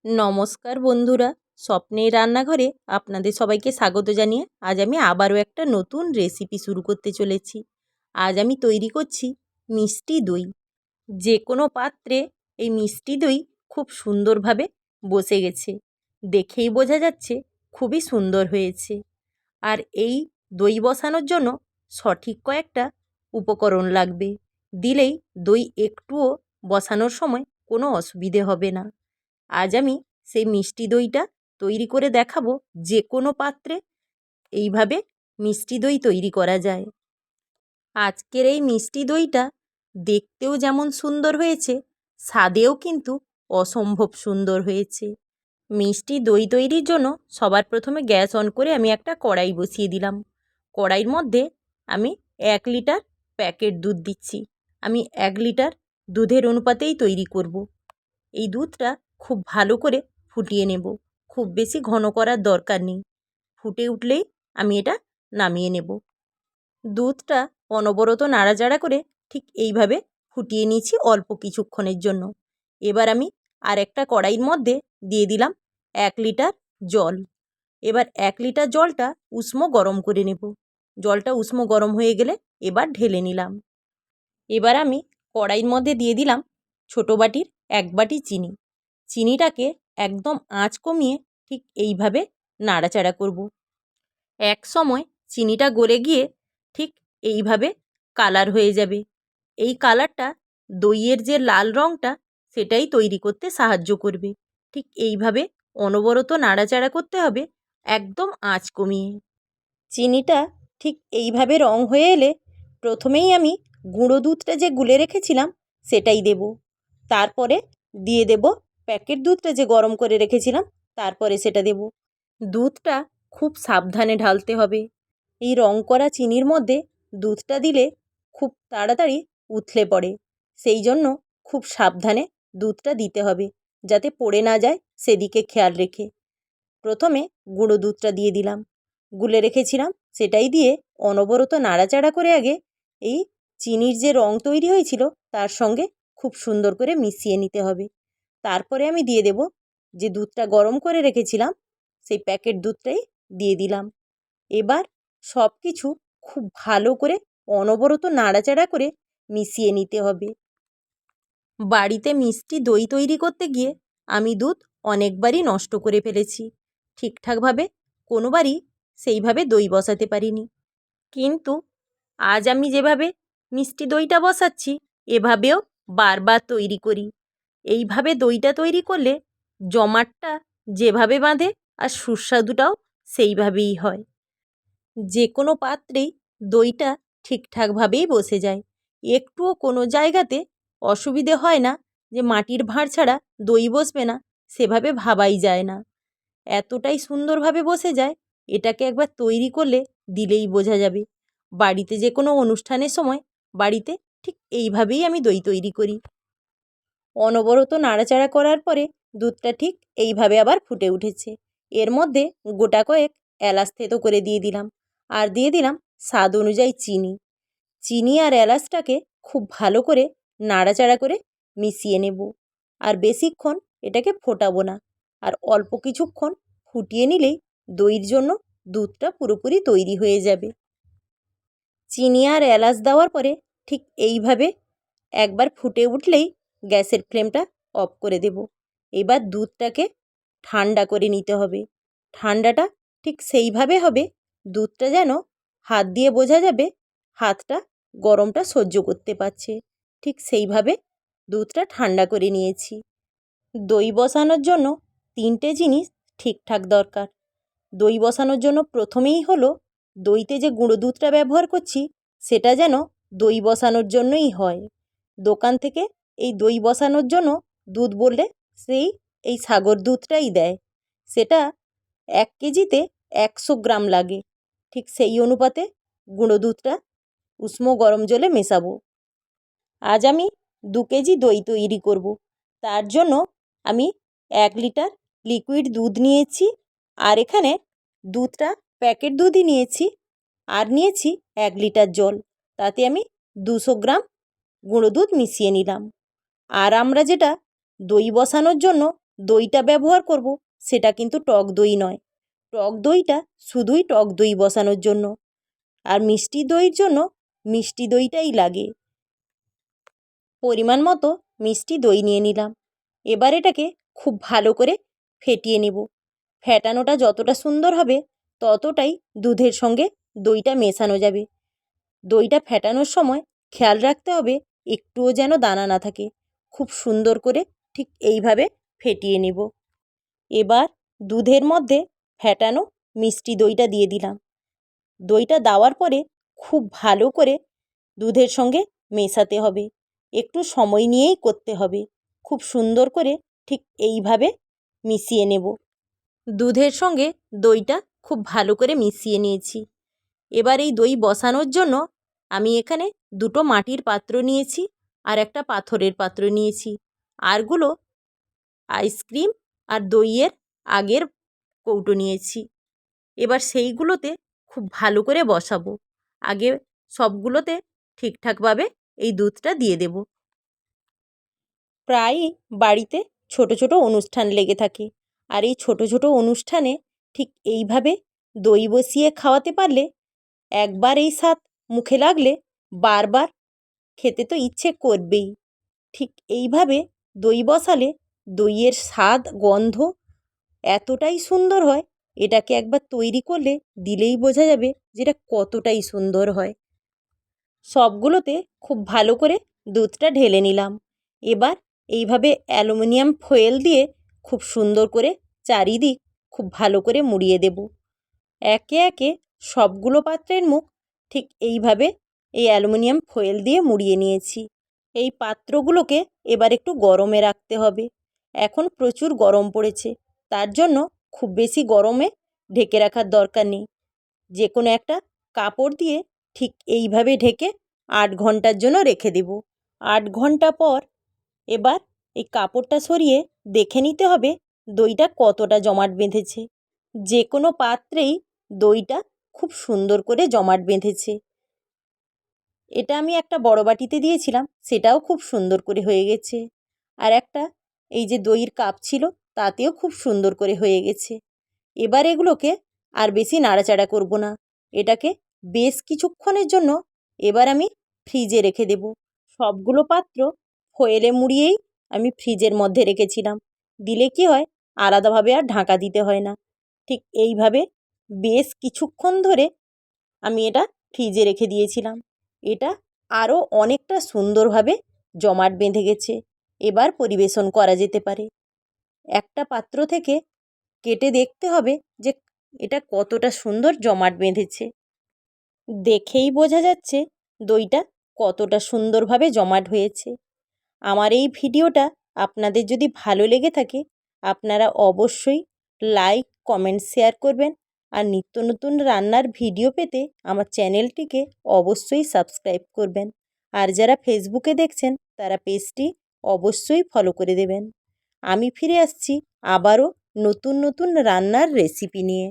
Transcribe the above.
নমস্কার বন্ধুরা, স্বপ্নের রান্নাঘরে আপনাদের সবাইকে স্বাগত জানিয়ে আজ আমি আবারও একটা নতুন রেসিপি শুরু করতে চলেছি। আজ আমি তৈরি করছি মিষ্টি দই। যে কোনো পাত্রে এই মিষ্টি দই খুব সুন্দরভাবে বসে গেছে, দেখেই বোঝা যাচ্ছে খুবই সুন্দর হয়েছে। আর এই দই বসানোর জন্য সঠিক কয়েকটা উপকরণ লাগবে, দিলেই দই একটুও বসানোর সময় কোনো অসুবিধে হবে না। আজ আমি সেই মিষ্টি দইটা তৈরি করে দেখাবো যে কোনো পাত্রে এইভাবে মিষ্টি দই তৈরি করা যায়। আজকের এই মিষ্টি দইটা দেখতেও যেমন সুন্দর হয়েছে, স্বাদেও কিন্তু অসম্ভব সুন্দর হয়েছে। মিষ্টি দই তৈরির জন্য সবার প্রথমে গ্যাস অন করে আমি একটা কড়াই বসিয়ে দিলাম। কড়াইয়ের মধ্যে আমি 1 লিটার প্যাকেট দুধ দিচ্ছি। আমি 1 লিটার দুধের অনুপাতেই তৈরি করব। এই দুধটা খুব ভালো করে ফুটিয়ে নেব, খুব বেশি ঘন করার দরকার নেই। ফুটে উঠলেই আমি এটা নামিয়ে নেব। দুধটা অনবরত নাড়াচাড়া করে ঠিক এইভাবে ফুটিয়ে নিয়েছি অল্প কিছুক্ষণের জন্য। এবার আমি আরেকটা কড়াইয়ের মধ্যে দিয়ে দিলাম 1 লিটার জল। এবার 1 লিটার জলটা উষ্ণ গরম করে নেব। জলটা উষ্ণ গরম হয়ে গেলে এবার ঢেলে নিলাম। এবার আমি কড়াইয়ের মধ্যে দিয়ে দিলাম ছোটো বাটির 1 বাটি চিনি। চিনিটাকে একদম আঁচ কমিয়ে ঠিক এইভাবে নাড়াচাড়া করব। এক সময় চিনিটা গলে গিয়ে ঠিক এইভাবে কালার হয়ে যাবে। এই কালারটা দইয়ের যে লাল রঙটা সেটাই তৈরি করতে সাহায্য করবে। ঠিক এইভাবে অনবরত নাড়াচাড়া করতে হবে, একদম আঁচ কমিয়ে। চিনিটা ঠিক এইভাবে রং হয়ে এলে প্রথমেই আমি গুঁড়ো দুধটা যে গুলে রেখেছিলাম সেটাই দেব। তারপরে দিয়ে দেব প্যাকেট দুধটা যে গরম করে রেখেছিলাম, তারপরে সেটা দেব। দুধটা খুব সাবধানে ঢালতে হবে। এই রং করা চিনির মধ্যে দুধটা দিলে খুব তাড়াতাড়ি উথলে পড়ে, সেই জন্য খুব সাবধানে দুধটা দিতে হবে যাতে পড়ে না যায়, সেদিকে খেয়াল রেখে। প্রথমে গুঁড়ো দুধটা দিয়ে দিলাম, গুলে রেখেছিলাম সেটাই দিয়ে অনবরত নাড়াচাড়া করে আগে এই চিনির যে রং তৈরি হয়েছিল তার সঙ্গে খুব সুন্দর করে মিশিয়ে নিতে হবে। তারপরে আমি দিয়ে দেব যে দুধটা গরম করে রেখেছিলাম, সেই প্যাকেট দুধটাই দিয়ে দিলাম। এবার সব কিছু খুব ভালো করে অনবরত নাড়াচাড়া করে মিশিয়ে নিতে হবে। বাড়িতে মিষ্টি দই তৈরি করতে গিয়ে আমি দুধ অনেকবারই নষ্ট করে ফেলেছি। ঠিকঠাকভাবে কোনোবারই সেইভাবে দই বসাতে পারিনি। কিন্তু আজ আমি যেভাবে মিষ্টি দইটা বসাচ্ছি এভাবেও বারবার তৈরি করি। এইভাবে দইটা তৈরি করলে জমাটটা যেভাবে বাঁধে আর সুস্বাদুটাও সেইভাবেই হয়। যে কোনো পাত্রেই দইটা ঠিকঠাকভাবেই বসে যায়। একটুও কোনো জায়গাতে অসুবিধে হয় না যে মাটির ভাঁড় ছাড়া দই বসবে না, সেভাবে ভাবাই যায় না। এতটাই সুন্দরভাবে বসে যায়, এটাকে একবার তৈরি করলে দিলেই বোঝা যাবে। বাড়িতে যে কোনো অনুষ্ঠানের সময় বাড়িতে ঠিক এইভাবেই আমি দই তৈরি করি। অনবরত নাড়াচাড়া করার পরে দুধটা ঠিক এইভাবে আবার ফুটে উঠেছে। এর মধ্যে গোটা কয়েক এলাচ থেতো করে দিয়ে দিলাম, আর দিয়ে দিলাম স্বাদ অনুযায়ী চিনি। চিনি আর এলাচটাকে খুব ভালো করে নাড়াচাড়া করে মিশিয়ে নেব। আর বেশিক্ষণ এটাকে ফোটাবো না, আর অল্প কিছুক্ষণ ফুটিয়ে নিলেই দইয়ের জন্য দুধটা পুরোপুরি তৈরি হয়ে যাবে। চিনি আর এলাচ দেওয়ার পরে ঠিক এইভাবে একবার ফুটে উঠলেই গ্যাসের ফ্লেমটা অফ করে দেব। এবার দুধটাকে ঠান্ডা করে নিতে হবে। ঠান্ডাটা ঠিক সেইভাবে হবে দুধটা যেন হাত দিয়ে বোঝা যাবে হাতটা গরমটা সহ্য করতে পারছে। ঠিক সেইভাবে দুধটা ঠান্ডা করে নিয়েছি। দই বসানোর জন্য 3টে জিনিস ঠিকঠাক দরকার। দই বসানোর জন্য প্রথমেই হলো দইতে যে গুঁড়ো দুধটা ব্যবহার করছি সেটা যেন দই বসানোর জন্যই হয়। দোকান থেকে এই দই বসানোর জন্য দুধ বললে এই সাগর দুধটাই দেয়। সেটা 1 কেজিতে 100 গ্রাম লাগে। ঠিক সেই অনুপাতে গুঁড়ো দুধটা উষ্ণ গরম জলে মেশাবো। আজ আমি 2 কেজি দই তৈরি করব। তার জন্য আমি 1 লিটার লিকুইড দুধ নিয়েছি, আর এখানে দুধটা প্যাকেট দুধই নিয়েছি, আর নিয়েছি 1 লিটার জল। তাতে আমি 200 গ্রাম গুঁড়ো দুধ মিশিয়ে নিলাম। আর আমরা যেটা দই বসানোর জন্য দইটা ব্যবহার করব সেটা কিন্তু টক দই নয়। টক দইটা শুধুই টক দই বসানোর জন্য, আর মিষ্টি দইয়ের জন্য মিষ্টি দইটাই লাগে। পরিমাণ মতো মিষ্টি দই নিয়ে নিলাম। এবার এটাকে খুব ভালো করে ফেটিয়ে নেব। ফেটানোটা যতটা সুন্দর হবে ততটাই দুধের সঙ্গে দইটা মেশানো যাবে। দইটা ফেটানোর সময় খেয়াল রাখতে হবে একটুও যেন দানা না থাকে। খুব সুন্দর করে ঠিক এইভাবে ফেটিয়ে নেব। এবার দুধের মধ্যে ফেটানো মিষ্টি দইটা দিয়ে দিলাম। দইটা দেওয়ার পরে খুব ভালো করে দুধের সঙ্গে মেশাতে হবে। একটু সময় নিয়েই করতে হবে। খুব সুন্দর করে ঠিক এইভাবে মিশিয়ে নেব। দুধের সঙ্গে দইটা খুব ভালো করে মিশিয়ে নিয়েছি। এবার এই দই বসানোর জন্য আমি এখানে দুটো মাটির পাত্র নিয়েছি আর একটা পাথরের পাত্র নিয়েছি। আরগুলো আইসক্রিম আর দইয়ের আগের কৌটো নিয়েছি। এবার সেইগুলোতে খুব ভালো করে বসাবো। আগে সবগুলোতে ঠিকঠাকভাবে এই দুধটা দিয়ে দেব। প্রায়ই বাড়িতে ছোট ছোট অনুষ্ঠান লেগে থাকে, আর এই ছোট ছোট অনুষ্ঠানে ঠিক এইভাবে দই বসিয়ে খাওয়াতে পারলে একবার এই স্বাদ মুখে লাগলে বারবার খেতে তো ইচ্ছে করবেই। ঠিক এইভাবে দই বসালে দইয়ের স্বাদ গন্ধ এতটাই সুন্দর হয়, এটাকে একবার তৈরি করলে দিলেই বোঝা যাবে যেটা কতটাই সুন্দর হয়। সবগুলোতে খুব ভালো করে দুধটা ঢেলে নিলাম। এবার এইভাবে অ্যালুমিনিয়াম ফয়েল দিয়ে খুব সুন্দর করে চারিদিক খুব ভালো করে মুড়িয়ে দেব। একে একে সবগুলো পাত্রের মুখ ঠিক এইভাবে এই অ্যালুমিনিয়াম ফয়েল দিয়ে মুড়িয়ে নিয়েছি। এই পাত্রগুলোকে এবার একটু গরমে রাখতে হবে। এখন প্রচুর গরম পড়েছে, তার জন্য খুব বেশি গরমে ঢেকে রাখার দরকার নেই। যে কোনো একটা কাপড় দিয়ে ঠিক এইভাবে ঢেকে 8 ঘন্টার জন্য রেখে দেব। 8 ঘন্টা পর এবার এই কাপড়টা সরিয়ে দেখে নিতে হবে দইটা কতটা জমাট বেঁধেছে। যে কোনো পাত্রেই দইটা খুব সুন্দর করে জমাট বেঁধেছে। এটা আমি একটা বড় বাটিতে দিয়েছিলাম, সেটাও খুব সুন্দর করে হয়ে গেছে। আর একটা এই যে দইয়ের কাপ ছিল তাতেও খুব সুন্দর করে হয়ে গেছে। এবার এগুলোকে আর বেশি নাড়াচাড়া করব না। এটাকে বেশ কিছুক্ষণের জন্য এবার আমি ফ্রিজে রেখে দেব। সবগুলো পাত্র ফয়েলে মুড়িয়েই আমি ফ্রিজের মধ্যে রেখেছিলাম। দিলে কি হয়, আলাদাভাবে আর ঢাকা দিতে হয় না। ঠিক এইভাবে বেশ কিছুক্ষণ ধরে আমি এটা ফ্রিজে রেখে দিয়েছিলাম। এটা আরও অনেকটা সুন্দরভাবে জমাট বেঁধে গেছে। এবার পরিবেশন করা যেতে পারে। একটা পাত্র থেকে কেটে দেখতে হবে যে এটা কতটা সুন্দর জমাট বেঁধেছে। দেখেই বোঝা যাচ্ছে দইটা কতটা সুন্দরভাবে জমাট হয়েছে। আমার এই ভিডিওটা আপনাদের যদি ভালো লেগে থাকে আপনারা অবশ্যই লাইক, কমেন্ট, শেয়ার করবেন। আর নিত্য নতুন রান্নার ভিডিও পেতে আমার চ্যানেলটিকে অবশ্যই সাবস্ক্রাইব করবেন। আর যারা ফেসবুকে দেখছেন তারা পেজটি অবশ্যই ফলো করে দেবেন। আমি ফিরে আসছি আবারও নতুন নতুন রান্নার রেসিপি নিয়ে।